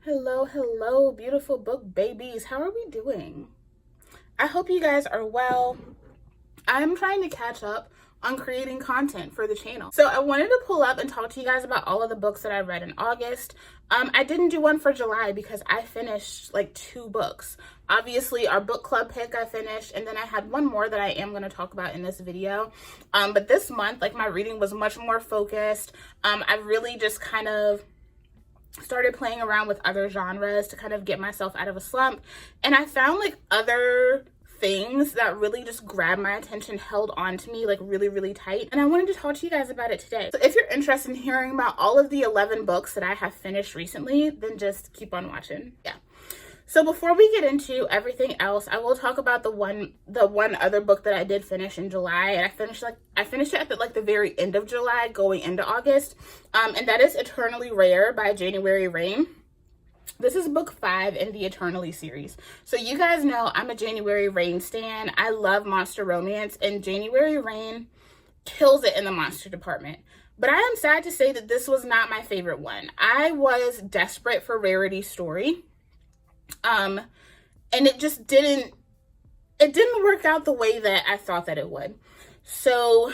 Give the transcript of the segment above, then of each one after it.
Hello, hello, beautiful book babies. How are we doing? I hope you guys are well. I'm trying to catch up on creating content for the channel. So I wanted to pull up and talk to you guys about all of the books that I read in August. I didn't do one for July because I finished like 2 books. Obviously, our book club pick I finished, and then I had one more that I am going to talk about in this video. But this month, like, my reading was much more focused. I really just kind of started playing around with other genres to kind of get myself out of a slump, and I found like other things that really just grabbed my attention, held on to me like really tight, and I wanted to talk to you guys about it today. So if you're interested in hearing about all of the 11 books that I have finished recently, then just keep on watching. Yeah. So before we get into everything else, I will talk about the one other book that I did finish in July, and I finished it at the very end of July, going into August, and that is Eternally Rare by January Rayne. This is book 5 in the Eternally series. So you guys know I'm a January Rayne stan. I love monster romance, and January Rayne kills it in the monster department. But I am sad to say that this was not my favorite one. I was desperate for Rarity's story. And it just didn't work out the way that I thought that it would. So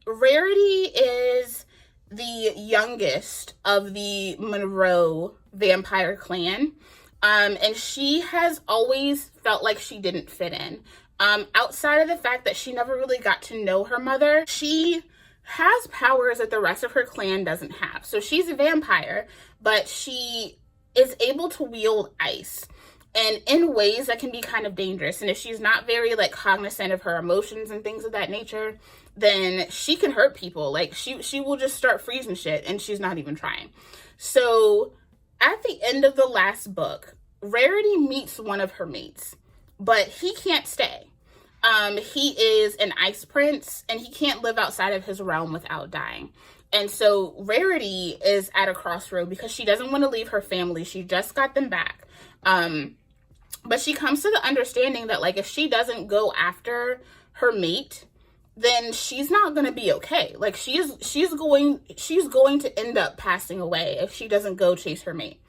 Rarity is the youngest of the Monroe vampire clan. And she has always felt like she didn't fit in. Outside of the fact that she never really got to know her mother, she has powers that the rest of her clan doesn't have. So she's a vampire, but she is able to wield ice, and in ways that can be kind of dangerous. And if she's not very like cognizant of her emotions and things of that nature, then she can hurt people. Like she will just start freezing shit, and she's not even trying. So at the end of the last book, Rarity meets one of her mates, but he can't stay. He is an ice prince, and he can't live outside of his realm without dying. And so Rarity is at a crossroad because she doesn't want to leave her family. She just got them back. But she comes to the understanding that like if she doesn't go after her mate, then she's not going to be okay. Like she's going to end up passing away if she doesn't go chase her mate.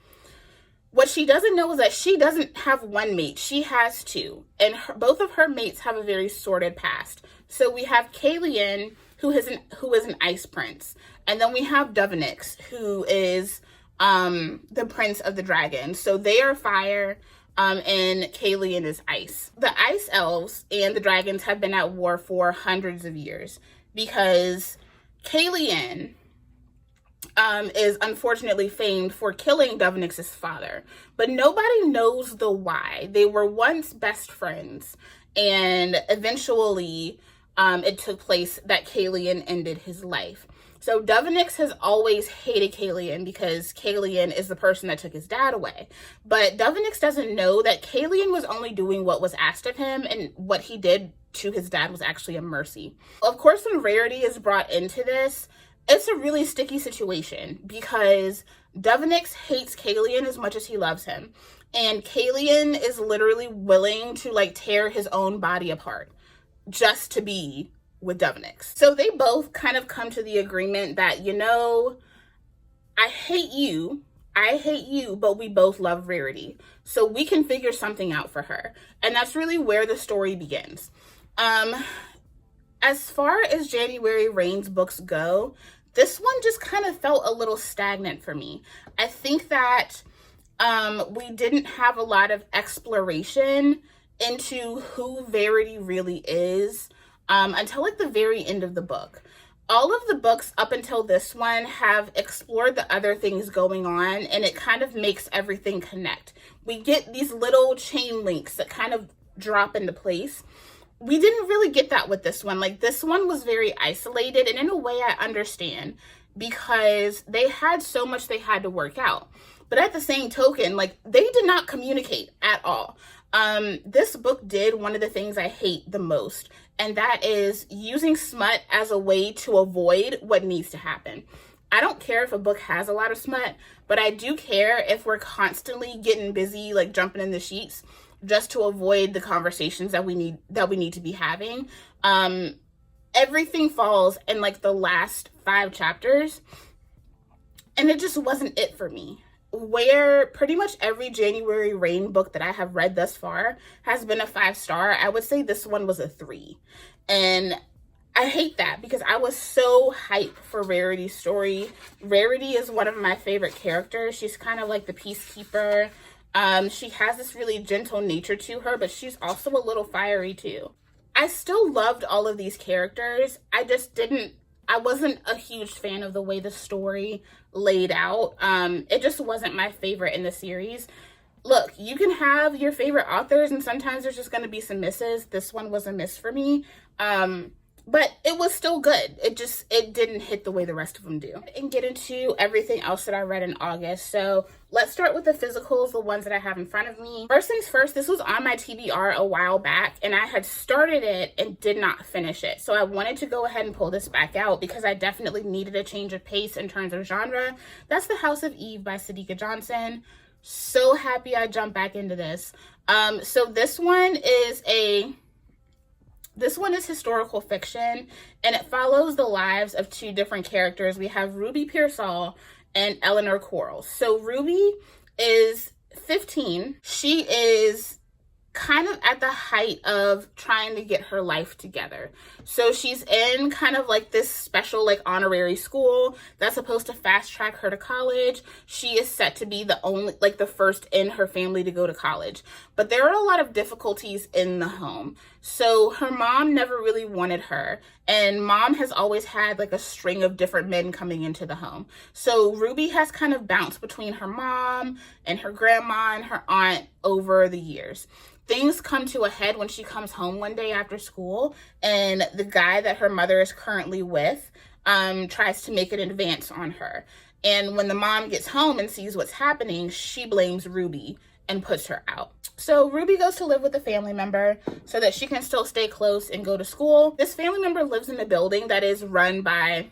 What she doesn't know is that she doesn't have one mate. She has 2. And both of her mates have a very sordid past. So we have Kayson, who is an ice prince. And then we have Dovenix, who is the prince of the dragon. So they are fire, and Kayson is ice. The ice elves and the dragons have been at war for hundreds of years because Kayson is unfortunately famed for killing Dovenix's father, but nobody knows the why. They were once best friends, and eventually it took place that Kayson ended his life. So Dovenix has always hated Kayson because Kayson is the person that took his dad away. But Dovenix doesn't know that Kayson was only doing what was asked of him, and what he did to his dad was actually a mercy. Of course, when Rarity is brought into this, it's a really sticky situation because Dovenix hates Kayson as much as he loves him. And Kayson is literally willing to like tear his own body apart just to be with Dovenix. So they both kind of come to the agreement that, you know, I hate you, but we both love Rarity. So we can figure something out for her. And that's really where the story begins. As far as January Rayne's books go, this one just kind of felt a little stagnant for me. I think that we didn't have a lot of exploration into who Rarity really is until like the very end of the book. All of the books up until this one have explored the other things going on, and it kind of makes everything connect. We get these little chain links that kind of drop into place. We didn't really get that with this one. Like, this one was very isolated, and in a way I understand because they had so much they had to work out. But at the same token, like, they did not communicate at all. This book did one of the things I hate the most, and that is using smut as a way to avoid what needs to happen. I don't care if a book has a lot of smut, but I do care if we're constantly getting busy, like jumping in the sheets, just to avoid the conversations that we need to be having. Everything falls in like the last 5 chapters, and it just wasn't it for me. where pretty much every January Rayne book that I have read thus far has been a 5-star, I would say this one was a 3. And I hate that because I was so hyped for Rarity's story. Rarity is one of my favorite characters. She's kind of like the peacekeeper. She has this really gentle nature to her, but she's also a little fiery too. I still loved all of these characters. I wasn't a huge fan of the way the story laid out. It just wasn't my favorite in the series. Look, you can have your favorite authors and sometimes there's just going to be some misses. This one was a miss for me. But it was still good. It didn't hit the way the rest of them do. And get into everything else that I read in August. So let's start with the physicals, the ones that I have in front of me. First things first, this was on my TBR a while back and I had started it and did not finish it. So I wanted to go ahead and pull this back out because I definitely needed a change of pace in terms of genre. That's The House of Eve by Sadeqa Johnson. So happy I jumped back into this. So this one is historical fiction, and it follows the lives of 2 different characters. We have Ruby Pearsall and Eleanor Quarles. So Ruby is 15. She is kind of at the height of trying to get her life together. So she's in kind of like this special like honorary school that's supposed to fast track her to college. She is set to be the first in her family to go to college. But there are a lot of difficulties in the home. So her mom never really wanted her, and mom has always had like a string of different men coming into the home. So Ruby has kind of bounced between her mom and her grandma and her aunt over the years. Things come to a head when she comes home one day after school, and the guy that her mother is currently with tries to make an advance on her. And when the mom gets home and sees what's happening, she blames Ruby and puts her out. So Ruby goes to live with a family member so that she can still stay close and go to school. This family member lives in a building that is run by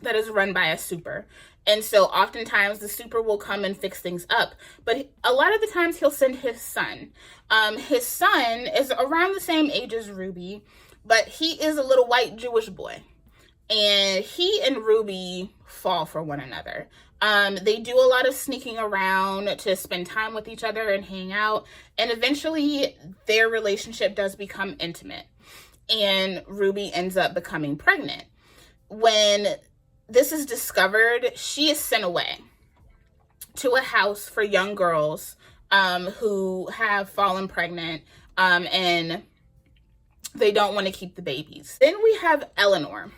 a super. And so oftentimes the super will come and fix things up. But a lot of the times he'll send his son. His son is around the same age as Ruby, but he is a little white Jewish boy. And he and Ruby fall for one another. They do a lot of sneaking around to spend time with each other and hang out. And eventually their relationship does become intimate. And Ruby ends up becoming pregnant. When this is discovered, she is sent away to a house for young girls who have fallen pregnant and they don't want to keep the babies. Then we have Eleanor.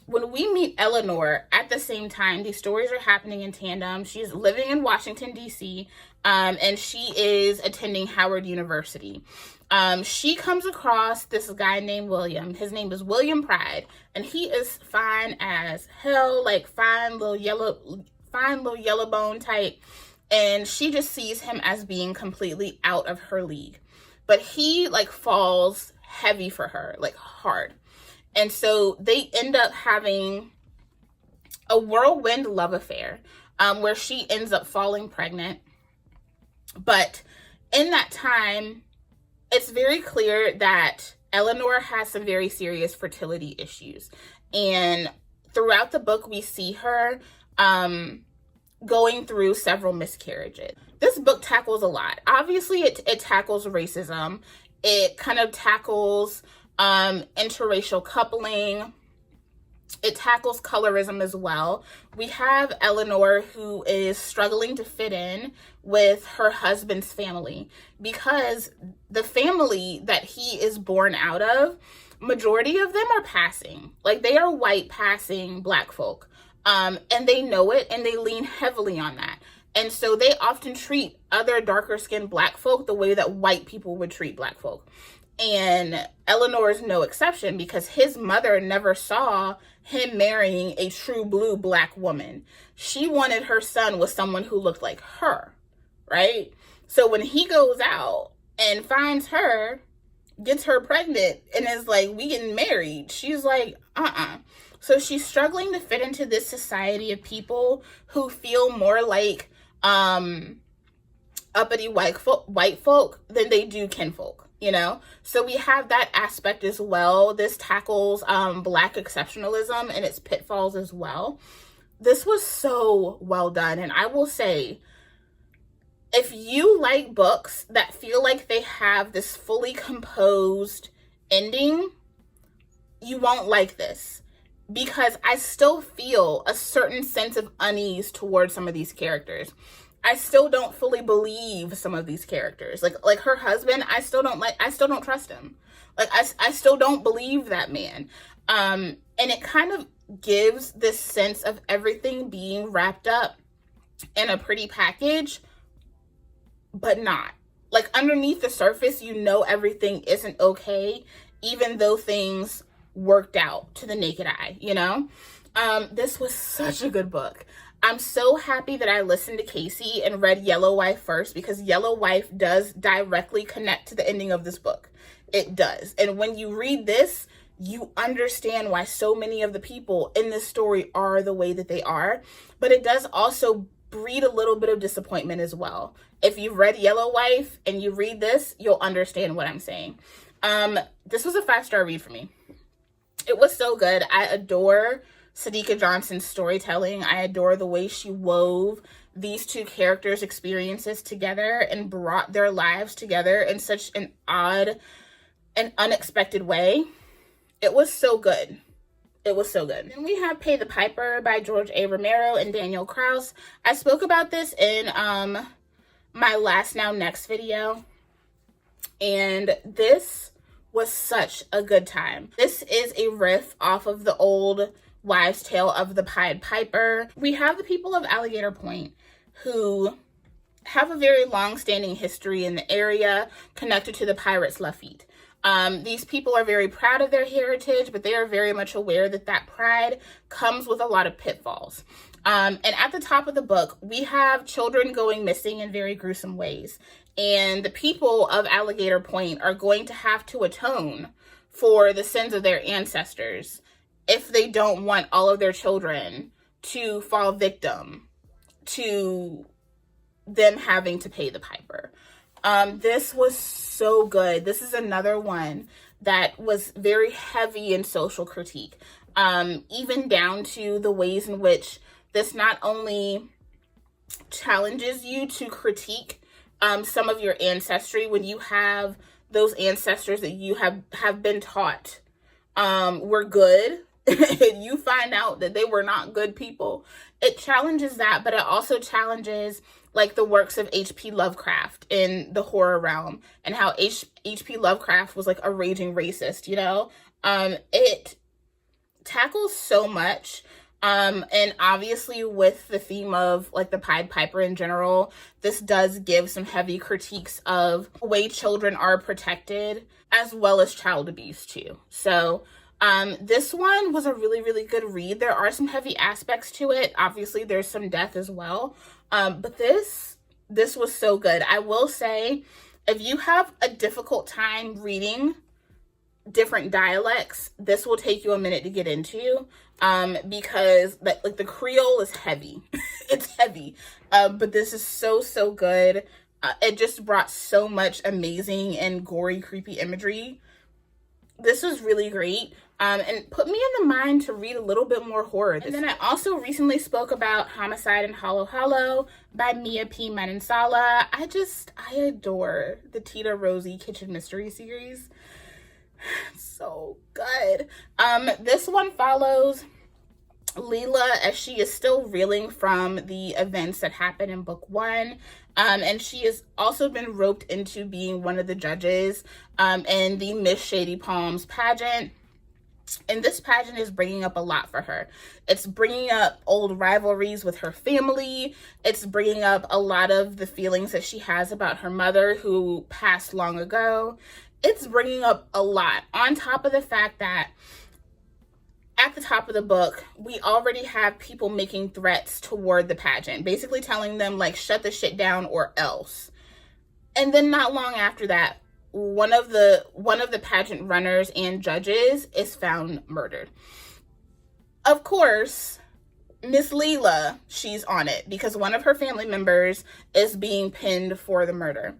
When we meet Eleanor at the same time, these stories are happening in tandem. She's living in Washington, D.C., and she is attending Howard University. She comes across this guy named William. His name is William Pride, and he is fine as hell, like fine little yellow bone type. And she just sees him as being completely out of her league. But he like falls heavy for her, like hard. And so they end up having a whirlwind love affair where she ends up falling pregnant. But in that time, it's very clear that Eleanor has some very serious fertility issues. And throughout the book, we see her going through several miscarriages. This book tackles a lot. Obviously, it tackles racism. It kind of tackles interracial coupling. It tackles colorism as well. We have Eleanor who is struggling to fit in with her husband's family because the family that he is born out of, majority of them are passing. Like they are white passing Black folk. And they know it and they lean heavily on that. And so they often treat other darker skinned Black folk the way that white people would treat Black folk. And Eleanor is no exception because his mother never saw him marrying a true blue Black woman. She wanted her son with someone who looked like her, right? So when he goes out and finds her, gets her pregnant, and is like, we getting married, she's like, So she's struggling to fit into this society of people who feel more like uppity white folk than they do kinfolk. You know, so we have that aspect as well. This tackles Black exceptionalism and its pitfalls as well. this was so well done. And I will say, if you like books that feel like they have this fully composed ending, you won't like this, because I still feel a certain sense of unease towards some of these characters. I still don't fully believe some of these characters. Like her husband, I still don't trust him. Like I still don't believe that man. And it kind of gives this sense of everything being wrapped up in a pretty package, but not. Like underneath the surface, you know everything isn't okay, even though things worked out to the naked eye, you know? This was such a good book. I'm so happy that I listened to Casey and read Yellow Wife first, because Yellow Wife does directly connect to the ending of this book. It does. And when you read this, you understand why so many of the people in this story are the way that they are. But it does also breed a little bit of disappointment as well. If you've read Yellow Wife and you read this, you'll understand what I'm saying. This was a 5-star read for me. It was so good. I adore Sadeqa Johnson's storytelling. I adore the way she wove these two characters' experiences together and brought their lives together in such an odd and unexpected way. It was so good. It was so good. Then we have Pay the Piper by George A. Romero and Daniel Kraus. I spoke about this in my Last Now Next video, and this was such a good time. This is a riff off of the old wives' tale of the Pied Piper. We have the people of Alligator Point who have a very long-standing history in the area connected to the pirates Lafitte. These people are very proud of their heritage, but they are very much aware that that pride comes with a lot of pitfalls. And at the top of the book, we have children going missing in very gruesome ways. And the people of Alligator Point are going to have to atone for the sins of their ancestors if they don't want all of their children to fall victim to them having to pay the piper. This was so good. This is another one that was very heavy in social critique, even down to the ways in which this not only challenges you to critique some of your ancestry when you have those ancestors that you have been taught were good, and you find out that they were not good people. It challenges that, but it also challenges like the works of H.P. Lovecraft in the horror realm, and how H.P. Lovecraft was like a raging racist, you know? It tackles so much. And obviously with the theme of like the Pied Piper in general, this does give some heavy critiques of the way children are protected, as well as child abuse too. So this one was a really, really good read. There are some heavy aspects to it. Obviously there's some death as well. But this was so good. I will say, if you have a difficult time reading different dialects, this will take you a minute to get into, because like the Creole is heavy. It's heavy. But this is so good. It just brought so much amazing and gory, creepy imagery. This was really great. And put me in the mind to read a little bit more horror. And then I also recently spoke about Homicide and Hollow Hollow by Mia P. Manansala. I adore the Tita Rosie Kitchen Mystery series. So good. This one follows Leela as she is still reeling from the events that happened in book 1. And she has also been roped into being one of the judges in the Miss Shady Palms pageant. And this pageant is bringing up a lot for her. It's bringing up old rivalries with her family. It's bringing up a lot of the feelings that she has about her mother who passed long ago. It's bringing up a lot, on top of the fact that at the top of the book, we already have people making threats toward the pageant, basically telling them like, shut the shit down or else. And then not long after that, one of the pageant runners and judges is found murdered. Of course, Miss Leela, she's on it because one of her family members is being pinned for the murder.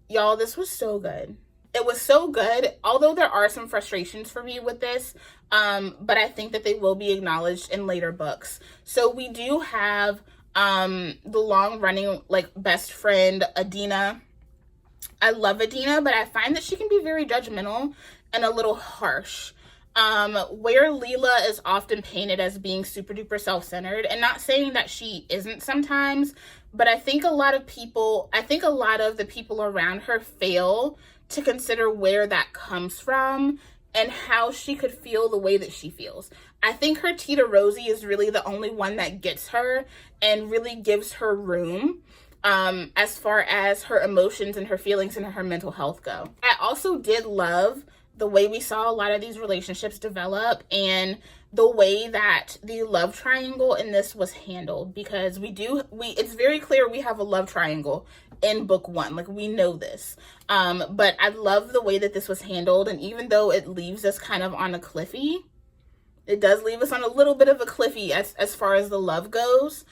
Y'all, this was so good. It was so good, although there are some frustrations for me with this, but I think that they will be acknowledged in later books. So we do have the long-running, like, best friend, Adina. I love Adina, but I find that she can be very judgmental and a little harsh. Where Leela is often painted as being super duper self-centered, and not saying that she isn't sometimes, but I think a lot of the people around her fail to consider where that comes from and how she could feel the way that she feels. I think her Tita Rosie is really the only one that gets her and really gives her room as far as her emotions and her feelings and her mental health go. I also did love the way we saw a lot of these relationships develop and the way that the love triangle in this was handled, because it's very clear we have a love triangle in book 1. Like, we know this. But I love the way that this was handled, and even though it leaves us kind of on a cliffy, it does leave us on a little bit of a cliffy as far as the love goes.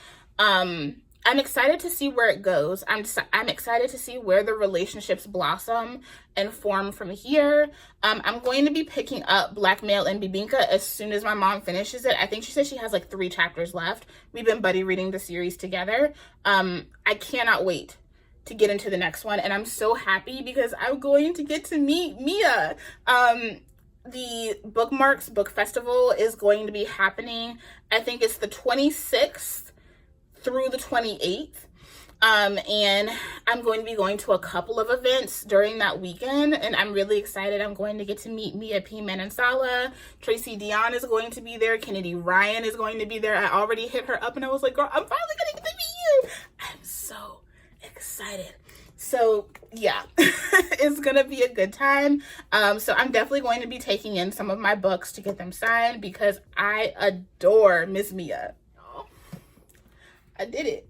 I'm excited to see where it goes. I'm excited to see where the relationships blossom and form from here. I'm going to be picking up Blackmail and Bibingka as soon as my mom finishes it. I think she said she has like 3 chapters left. We've been buddy reading the series together. I cannot wait to get into the next one, and I'm so happy because I'm going to get to meet Mia. The Bookmarks Book Festival is going to be happening. I think it's the 26th through the 28th. And I'm going to be going to a couple of events during that weekend, and I'm really excited. I'm going to get to meet Mia P. Manansala. Tracy Dion is going to be there. Kennedy Ryan is going to be there. I already hit her up and I was like, girl, I'm finally going to get to meet you. I'm so excited. So yeah, it's gonna be a good time. So I'm definitely going to be taking in some of my books to get them signed because I adore Miss Mia. I did it.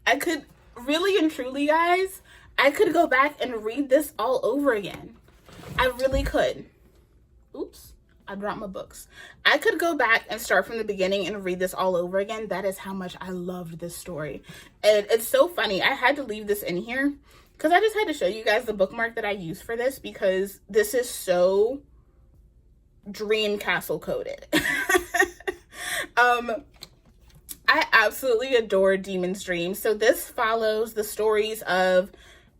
I could really and truly, guys, I could go back and read this all over again. I really could. Oops, I dropped my books. I could go back and start from the beginning and read this all over again. That is how much I loved this story. And it's so funny. I had to leave this in here because I just had to show you guys the bookmark that I used for this, because this is so Dream Castle coded. I absolutely adore Demon's Dream. So this follows the stories of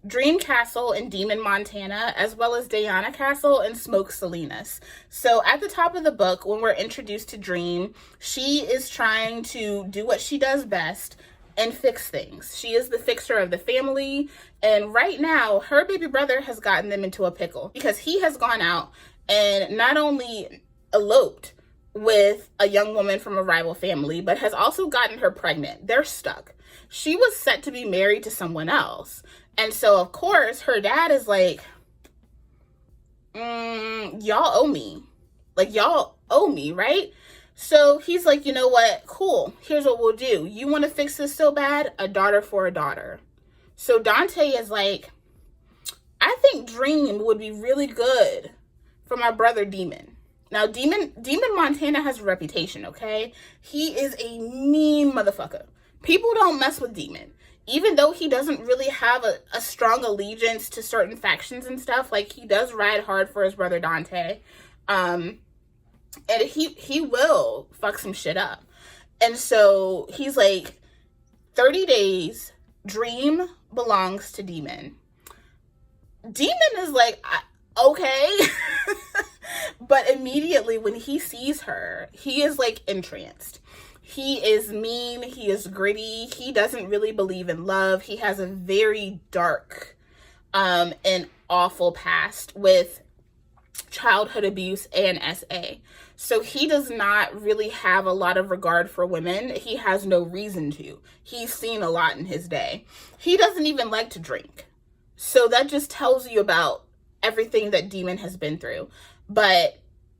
Dream Castle in Demon, Montana, as well as Diana Castle and Smoke Salinas. So at the top of the book, when we're introduced to Dream, she is trying to do what she does best and fix things. She is the fixer of the family, and right now, her baby brother has gotten them into a pickle because he has gone out and not only eloped with a young woman from a rival family, but has also gotten her pregnant. They're stuck. She was set to be married to someone else. And so, of course, her dad is like, y'all owe me. Like, y'all owe me, right? So he's like, you know what? Cool. Here's what we'll do. You want to fix this so bad? A daughter for a daughter. So Dante is like, I think Dream would be really good for my brother Demon. Now, Demon Montana has a reputation, okay? He is a mean motherfucker. People don't mess with Demon. Even though he doesn't really have a strong allegiance to certain factions and stuff, like, he does ride hard for his brother Dante. And he will fuck some shit up. And so he's like, 30 days, Dream belongs to Demon. Demon is like, okay. But immediately when he sees her, he is like entranced. He is mean. He is gritty. He doesn't really believe in love. He has a very dark and awful past with childhood abuse and SA. So he does not really have a lot of regard for women. He has no reason to. He's seen a lot in his day. He doesn't even like to drink. So that just tells you about everything that Demon has been through. But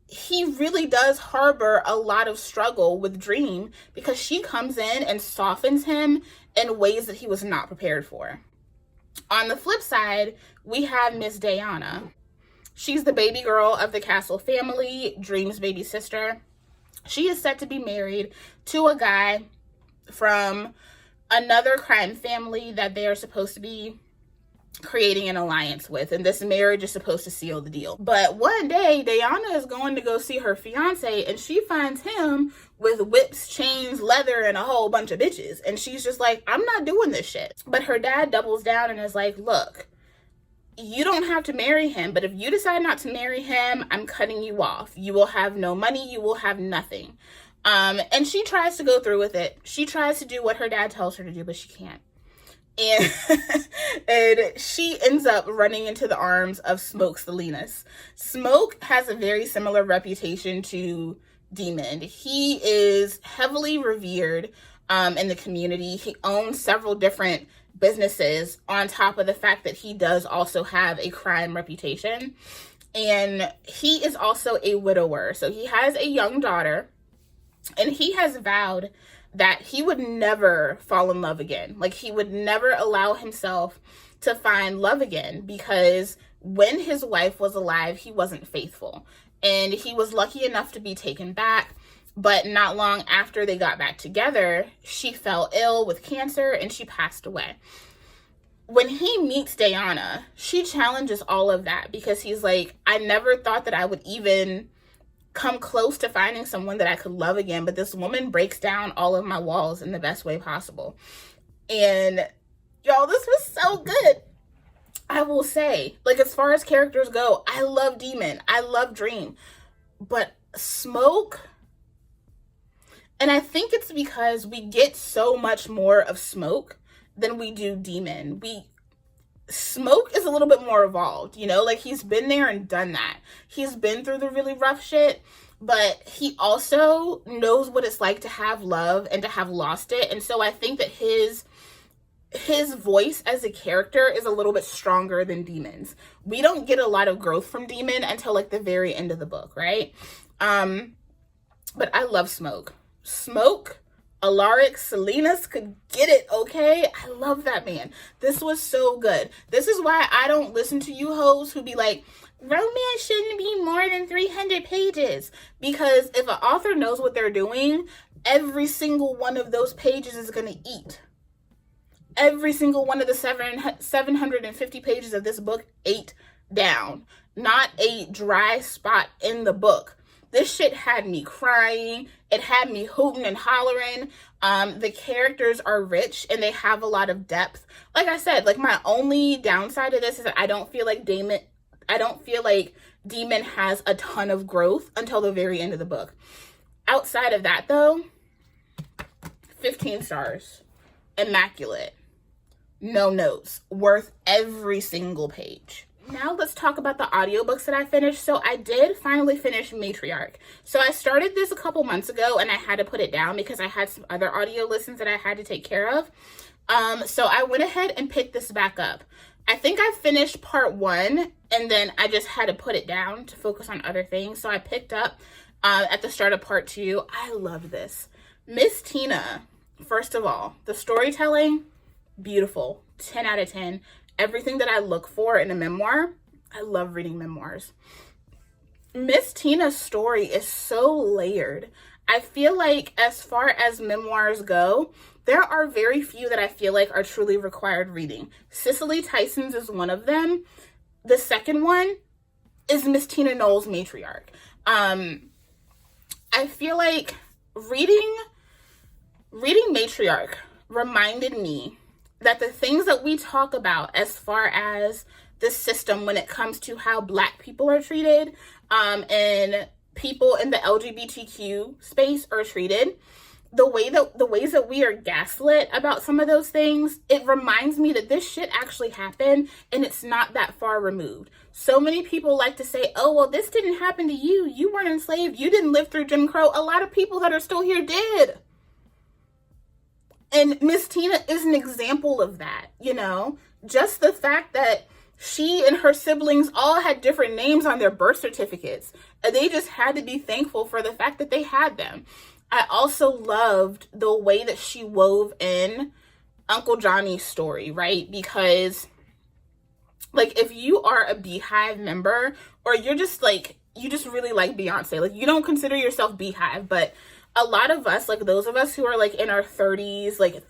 he really does harbor a lot of struggle with Dream because she comes in and softens him in ways that he was not prepared for. On the flip side, we have Miss Diana. She's the baby girl of the Castle family, Dream's baby sister. She is set to be married to a guy from another crime family that they are supposed to be creating an alliance with, and this marriage is supposed to seal the deal. But one day, Diana is going to go see her fiance, and she finds him with whips, chains, leather, and a whole bunch of bitches. And she's just like, I'm not doing this shit. But her dad doubles down and is like, look, you don't have to marry him, but if you decide not to marry him, I'm cutting you off. You will have no money, you will have nothing. And she tries to go through with it. She tries to do what her dad tells her to do, but she can't. And, and she ends up running into the arms of Smoke Salinas. Smoke has a very similar reputation to Demon. He is heavily revered in the community. He owns several different businesses on top of the fact that he does also have a crime reputation. And he is also a widower. So he has a young daughter, and he has vowed that he would never fall in love again. Like, he would never allow himself to find love again, because when his wife was alive, he wasn't faithful. And he was lucky enough to be taken back, but not long after they got back together, she fell ill with cancer and she passed away. When he meets Diana, she challenges all of that, because he's like, I never thought that I would even come close to finding someone that I could love again, but this woman breaks down all of my walls in the best way possible. And y'all, this was so good. I will say, like, as far as characters go, I love Demon, I love Dream, but Smoke, and I think it's because we get so much more of Smoke than we do Demon. Smoke is a little bit more evolved, you know, like, he's been there and done that. He's been through the really rough shit, but he also knows what it's like to have love and to have lost it. And so I think that his voice as a character is a little bit stronger than Demon's. We don't get a lot of growth from Demon until like the very end of the book, right? But I love Smoke. Smoke, Alaric Salinas could get it, okay? I love that man. This was so good. This is why I don't listen to you hoes who be like, romance shouldn't be more than 300 pages. Because if an author knows what they're doing, every single one of those pages is going to eat. Every single one of the 750 pages of this book ate down. Not a dry spot in the book. This shit had me crying. It had me hooting and hollering. The characters are rich and they have a lot of depth. Like I said, like, my only downside to this is that I don't feel like Demon has a ton of growth until the very end of the book. Outside of that, though, 15 stars. Immaculate. No notes. Worth every single page. Now let's talk about the audiobooks that I finished. So I did finally finish Matriarch. So I started this a couple months ago and I had to put it down because I had some other audio listens that I had to take care of. So I went ahead and picked this back up. I think I finished part 1 and then I just had to put it down to focus on other things. So I picked up at the start of part 2. I love this. Miss Tina, first of all, the storytelling, beautiful. 10 out of 10. Everything that I look for in a memoir. I love reading memoirs. Miss Tina's story is so layered. I feel like as far as memoirs go, there are very few that I feel like are truly required reading. Cicely Tyson's is one of them. The second one is Miss Tina Knowles' Matriarch. I feel like reading Matriarch reminded me that the things that we talk about as far as the system when it comes to how Black people are treated, and people in the LGBTQ space are treated, the ways that we are gaslit about some of those things, it reminds me that this shit actually happened and it's not that far removed. So many people like to say, oh, well, this didn't happen to you. You weren't enslaved. You didn't live through Jim Crow. A lot of people that are still here did. And Miss Tina is an example of that, you know? Just the fact that she and her siblings all had different names on their birth certificates. And they just had to be thankful for the fact that they had them. I also loved the way that she wove in Uncle Johnny's story, right? Because, like, if you are a Beehive member, or you're just, like, you just really like Beyonce, like, you don't consider yourself Beehive, but a lot of us, like those of us who are like in our 30s, like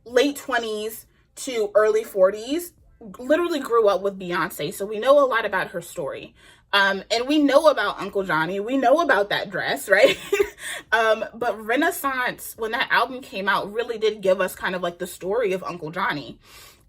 late 20s to early 40s, literally grew up with Beyonce, so we know a lot about her story. And we know about Uncle Johnny. We know about that dress, right? But Renaissance, when that album came out, really did give us kind of like the story of Uncle Johnny.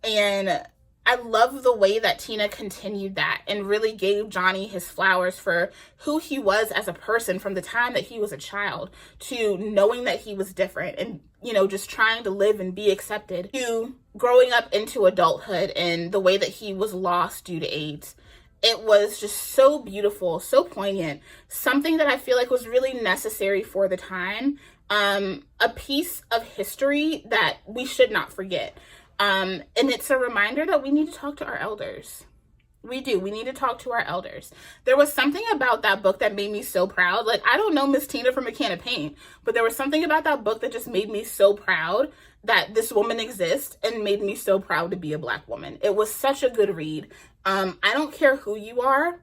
And I love the way that Tina continued that and really gave Johnny his flowers for who he was as a person from the time that he was a child to knowing that he was different and, you know, just trying to live and be accepted, to growing up into adulthood and the way that he was lost due to AIDS. It was just so beautiful, so poignant, something that I feel like was really necessary for the time, a piece of history that we should not forget. And it's a reminder that we need to talk to our elders. We do. We need to talk to our elders. There was something about that book that made me so proud. Like, I don't know Miss Tina from a can of paint, but there was something about that book that just made me so proud that this woman exists and made me so proud to be a Black woman. It was such a good read. I don't care who you are.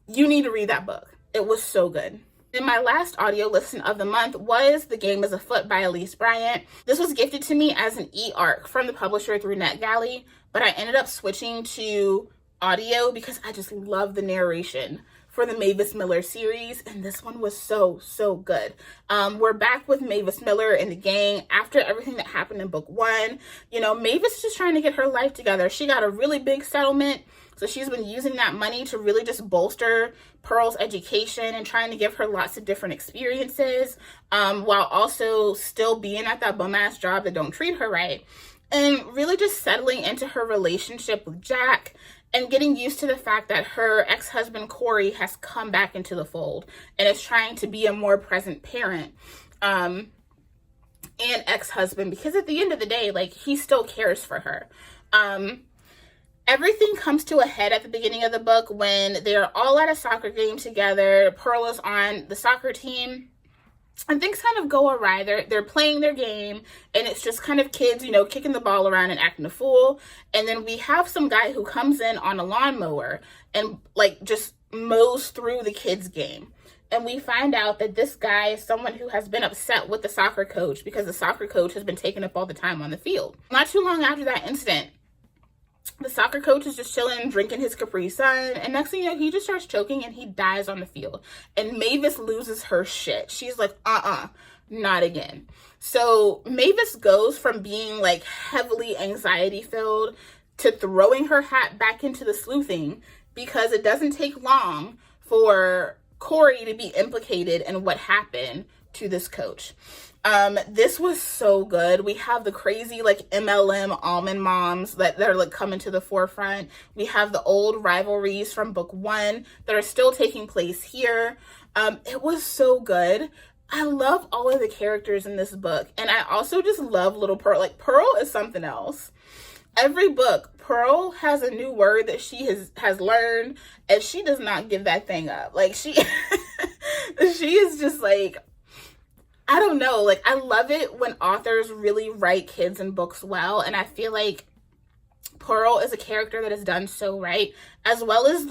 You need to read that book. It was so good. And my last audio listen of the month was The Game is Afoot by Elyse Bryant. This was gifted to me as an e-arc from the publisher through NetGalley, but I ended up switching to audio because I just love the narration for the Mavis Miller series, and this one was so good. We're back with Mavis Miller and the gang after everything that happened in book 1. You know, Mavis is just trying to get her life together. She got a really big settlement, so she's been using that money to really just bolster Pearl's education and trying to give her lots of different experiences, while also still being at that bum-ass job that don't treat her right. And really just settling into her relationship with Jack and getting used to the fact that her ex-husband Corey has come back into the fold and is trying to be a more present parent and ex-husband, because at the end of the day, like, he still cares for her. Everything comes to a head at the beginning of the book when they're all at a soccer game together. Pearl is on the soccer team, and things kind of go awry. They're playing their game, and it's just kind of kids, you know, kicking the ball around and acting a fool. And then we have some guy who comes in on a lawnmower and, like, just mows through the kids' game. And we find out that this guy is someone who has been upset with the soccer coach because the soccer coach has been taking up all the time on the field. Not too long after that incident, the soccer coach is just chilling, drinking his Capri Sun, and next thing you know, he just starts choking and he dies on the field. And Mavis loses her shit. She's like, not again. So Mavis goes from being, like, heavily anxiety-filled to throwing her hat back into the sleuthing, because it doesn't take long for Corey to be implicated in what happened to this coach. This was so good. We have the crazy, like, MLM almond moms that are, like, coming to the forefront. We have the old rivalries from book 1 that are still taking place here. It was so good. I love all of the characters in this book, and I also just love little Pearl. Like, Pearl is something else. Every book, Pearl has a new word that she has learned, and she does not give that thing up. Like, she is just, like, I don't know, like, I love it when authors really write kids in books well, and I feel like Pearl is a character that is done so right, as well as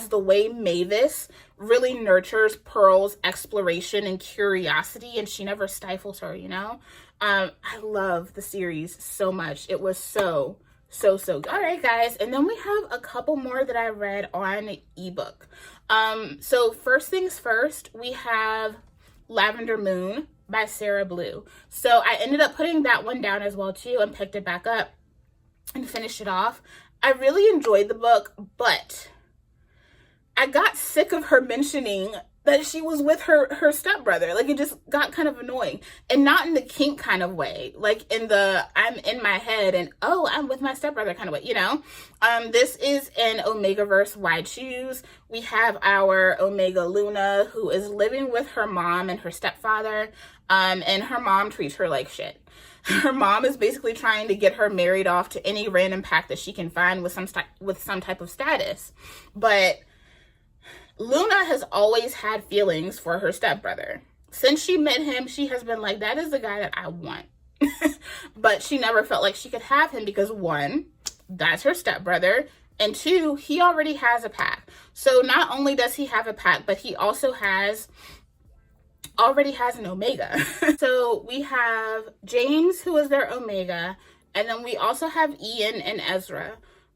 the way Mavis really nurtures Pearl's exploration and curiosity, and she never stifles her, you know? I love the series so much. It was so good. All right, guys, and then we have a couple more that I read on ebook. So first things first, we have Lavender Moon by Sarah Blue. So I ended up putting that one down as well too and picked it back up and finished it off. I really enjoyed the book, but I got sick of her mentioning that she was with her stepbrother. Like, it just got kind of annoying, and not in the kink kind of way, like in the I'm in my head and oh, I'm with my stepbrother kind of way, you know. This is an Omegaverse wide shoes. We have our Omega Luna, who is living with her mom and her stepfather, and her mom treats her like shit. Her mom is basically trying to get her married off to any random pack that she can find with some type of status, but Luna has always had feelings for her stepbrother. Since she met him, she has been like, that is the guy that I want. But she never felt like she could have him because, 1, that's her stepbrother, and 2, he already has a pack. So not only does he have a pack, but he also already has an Omega. So we have James, who is their Omega, and then we also have Ian and Ezra.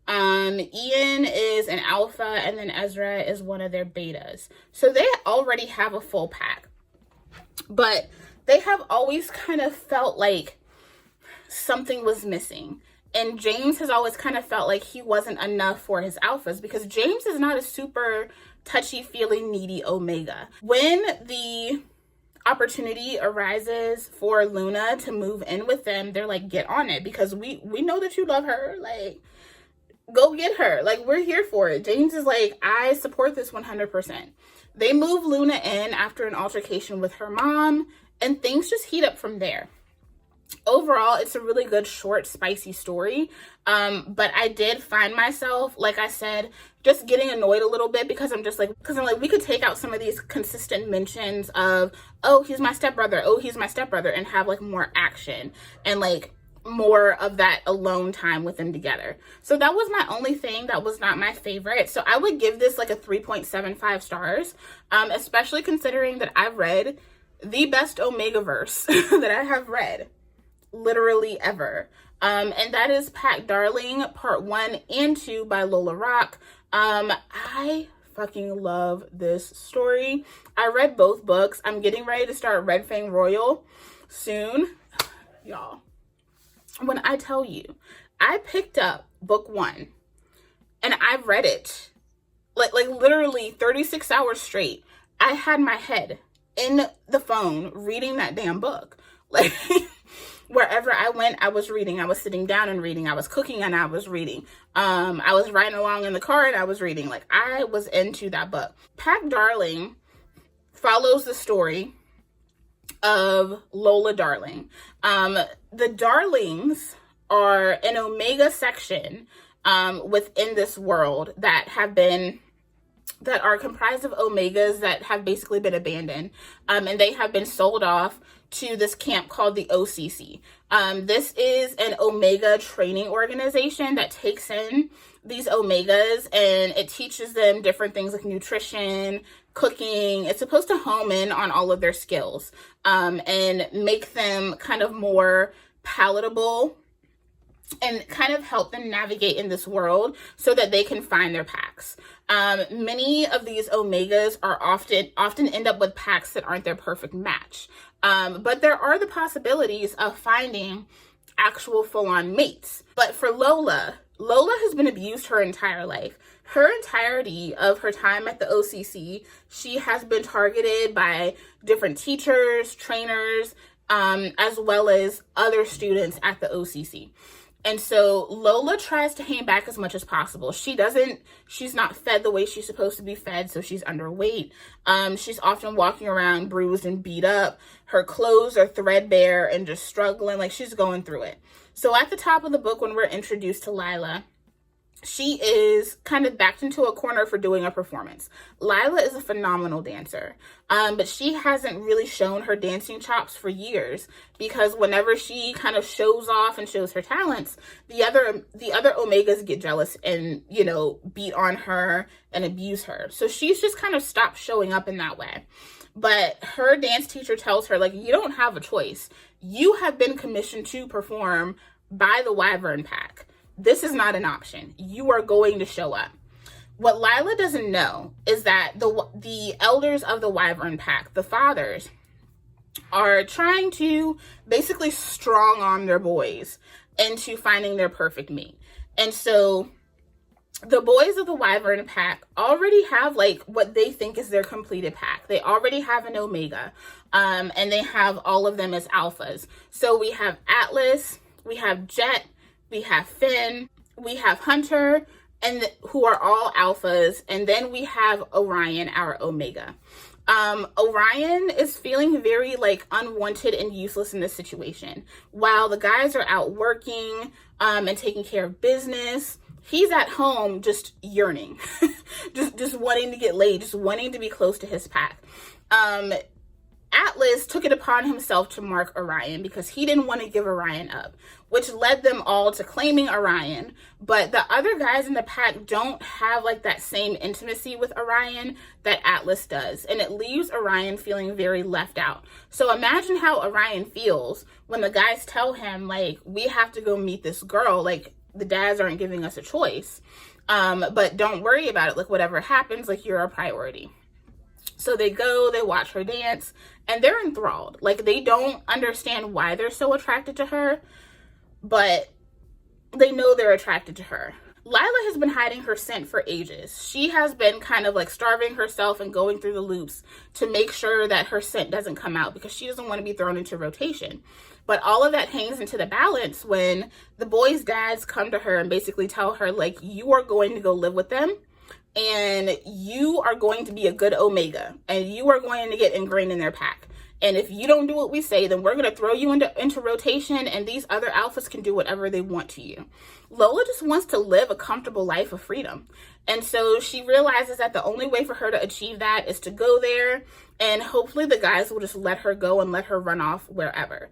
Ian is an alpha, and then Ezra is one of their betas. So they already have a full pack. But they have always kind of felt like something was missing. And James has always kind of felt like he wasn't enough for his alphas, because James is not a super touchy-feely, needy Omega. When the opportunity arises for Luna to move in with them, they're like, get on it, because we know that you love her. Like, go get her. Like, we're here for it. James is like, I support this 100%. They move Luna in after an altercation with her mom, and things just heat up from there. Overall, it's a really good, short, spicy story. But I did find myself, like I said, just getting annoyed a little bit, because I'm like, we could take out some of these consistent mentions of, oh, he's my stepbrother, oh, he's my stepbrother, and have like more action and like more of that alone time with them together. So that was my only thing that was not my favorite. So I would give this like a 3.75 stars, especially considering that I've read the best Omega verse that I have read literally ever. And that is Pack Darling Part 1 and 2 by Lola Rock. I fucking love this story. I read both books. I'm getting ready to start Red Fang Royal soon. Y'all, when I tell you, I picked up book 1 and I've read it like literally 36 hours straight. I had my head in the phone reading that damn book. Like, wherever I went, I was reading. I was sitting down and reading. I was cooking and I was reading. I was riding along in the car and I was reading. Like, I was into that book. Pack Darling follows the story of Lola Darling. The Darlings are an Omega section within this world that are comprised of Omegas that have basically been abandoned. And they have been sold off to this camp called the OCC. This is an Omega training organization that takes in these Omegas and it teaches them different things like nutrition, cooking. It's supposed to home in on all of their skills and make them kind of more palatable and kind of help them navigate in this world so that they can find their packs. Many of these Omegas are often end up with packs that aren't their perfect match. But there are the possibilities of finding actual full-on mates. But for Lola has been abused her entire life. Her entirety of her time at the OCC, she has been targeted by different teachers, trainers, as well as other students at the OCC. And so Lola tries to hang back as much as possible. She's not fed the way she's supposed to be fed, so she's underweight. She's often walking around bruised and beat up. Her clothes are threadbare and just struggling, like she's going through it. So at the top of the book, when we're introduced to Lila, she is kind of backed into a corner for doing a performance. Lila is a phenomenal dancer, but she hasn't really shown her dancing chops for years, because whenever she kind of shows off and shows her talents, the other Omegas get jealous and, you know, beat on her and abuse her. So she's just kind of stopped showing up in that way. But her dance teacher tells her, like, you don't have a choice. You have been commissioned to perform by the Wyvern Pack. This is not an option. You are going to show up. What Lila doesn't know is that the elders of the Wyvern Pack, the fathers, are trying to basically strong arm their boys into finding their perfect mate. And so the boys of the Wyvern Pack already have like what they think is their completed pack. They already have an Omega, and they have all of them as alphas. So we have Atlas, we have Jet, we have Finn, we have Hunter, and who are all alphas, and then we have Orion, our Omega. Orion is feeling very like unwanted and useless in this situation. While the guys are out working and taking care of business, he's at home just yearning, just wanting to get laid, just wanting to be close to his pack. Atlas took it upon himself to mark Orion because he didn't want to give Orion up, which led them all to claiming Orion. But the other guys in the pack don't have like that same intimacy with Orion that Atlas does. And it leaves Orion feeling very left out. So imagine how Orion feels when the guys tell him, like, we have to go meet this girl. Like, the dads aren't giving us a choice. But don't worry about it. Like, whatever happens, like, you're a priority. So they go, they watch her dance, and they're enthralled. Like, they don't understand why they're so attracted to her, but they know they're attracted to her. Lila has been hiding her scent for ages. She has been kind of like starving herself and going through the loops to make sure that her scent doesn't come out because she doesn't want to be thrown into rotation. But all of that hangs into the balance when the boys' dads come to her and basically tell her, like, you are going to go live with them and you are going to be a good Omega and you are going to get ingrained in their pack. And if you don't do what we say, then we're going to throw you into rotation and these other alphas can do whatever they want to you. Lola just wants to live a comfortable life of freedom. And so she realizes that the only way for her to achieve that is to go there, and hopefully the guys will just let her go and let her run off wherever.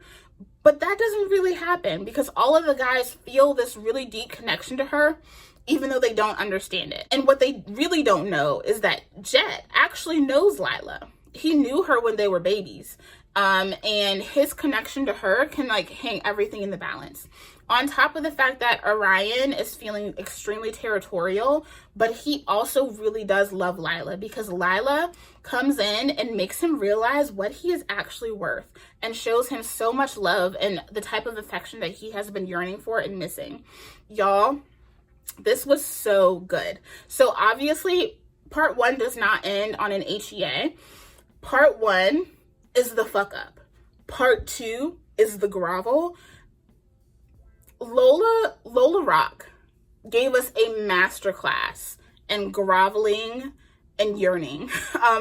But that doesn't really happen because all of the guys feel this really deep connection to her, even though they don't understand it. And what they really don't know is that Jet actually knows Lila. He knew her when they were babies. And his connection to her can like hang everything in the balance. On top of the fact that Orion is feeling extremely territorial, but he also really does love Lila because Lila comes in and makes him realize what he is actually worth and shows him so much love and the type of affection that he has been yearning for and missing. Y'all, this was so good. So obviously, part 1 does not end on an HEA. Part 1 is the fuck up. Part 2 is the grovel. Lola Rock gave us a masterclass in groveling and yearning.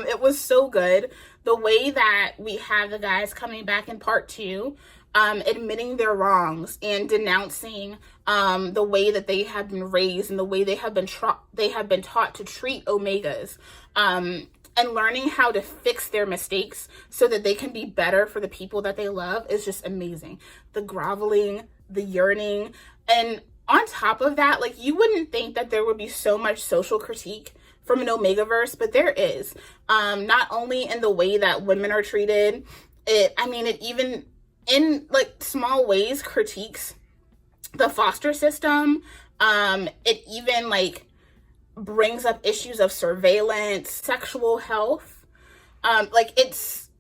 It was so good. The way that we have the guys coming back in part 2, admitting their wrongs and denouncing the way that they have been raised and the way they have been taught to treat Omegas, and learning how to fix their mistakes so that they can be better for the people that they love is just amazing. The groveling, the yearning, and on top of that, like, you wouldn't think that there would be so much social critique from an Omegaverse, but there is. Not only in the way that women are treated, it even in like small ways critiques the foster system. It even like brings up issues of surveillance, sexual health.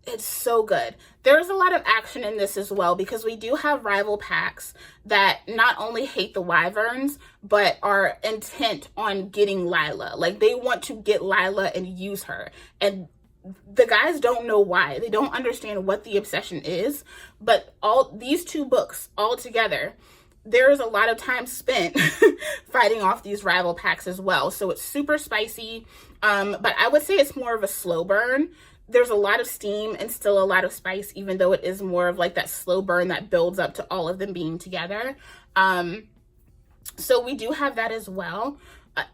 It's so good. There's a lot of action in this as well because we do have rival packs that not only hate the Wyverns, but are intent on getting Lila. Like, they want to get Lila and use her. And the guys don't know why. They don't understand what the obsession is. But all these 2 books all together, there's a lot of time spent fighting off these rival packs as well. So it's super spicy. But I would say it's more of a slow burn. There's a lot of steam and still a lot of spice, even though it is more of like that slow burn that builds up to all of them being together. So we do have that as well.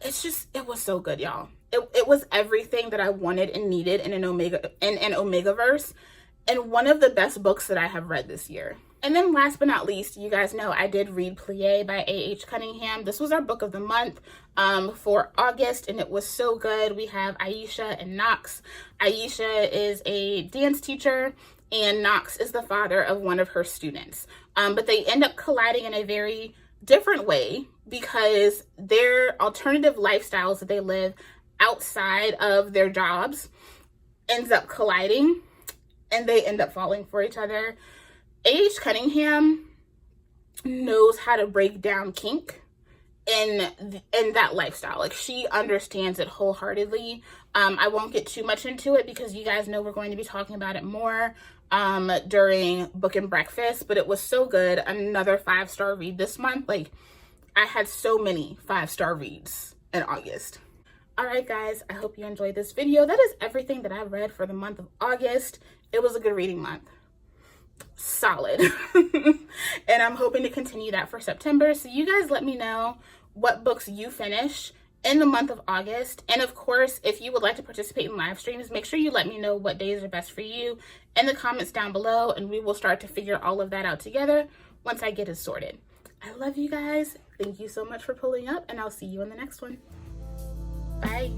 It was so good, y'all. It was everything that I wanted and needed in an Omegaverse, and one of the best books that I have read this year. And then last but not least, you guys know I did read Plié by A.H. Cunningham. This was our book of the month for August, and it was so good. We have Aisha and Knox. Aisha is a dance teacher, and Knox is the father of one of her students. But they end up colliding in a very different way because their alternative lifestyles that they live outside of their jobs ends up colliding, and they end up falling for each other. A.H. Cunningham knows how to break down kink in that lifestyle. Like, she understands it wholeheartedly. I won't get too much into it because you guys know we're going to be talking about it more during Book and Breakfast, but it was so good. Another 5-star read this month. Like, I had so many 5-star reads in August. All right, guys, I hope you enjoyed this video. That is everything that I read for the month of August. It was a good reading month. Solid. And I'm hoping to continue that for September. So you guys let me know what books you finish in the month of August. And of course, if you would like to participate in live streams, make sure you let me know what days are best for you in the comments down below, and we will start to figure all of that out together once I get it sorted. I love you guys. Thank you so much for pulling up, and I'll see you in the next one. Bye.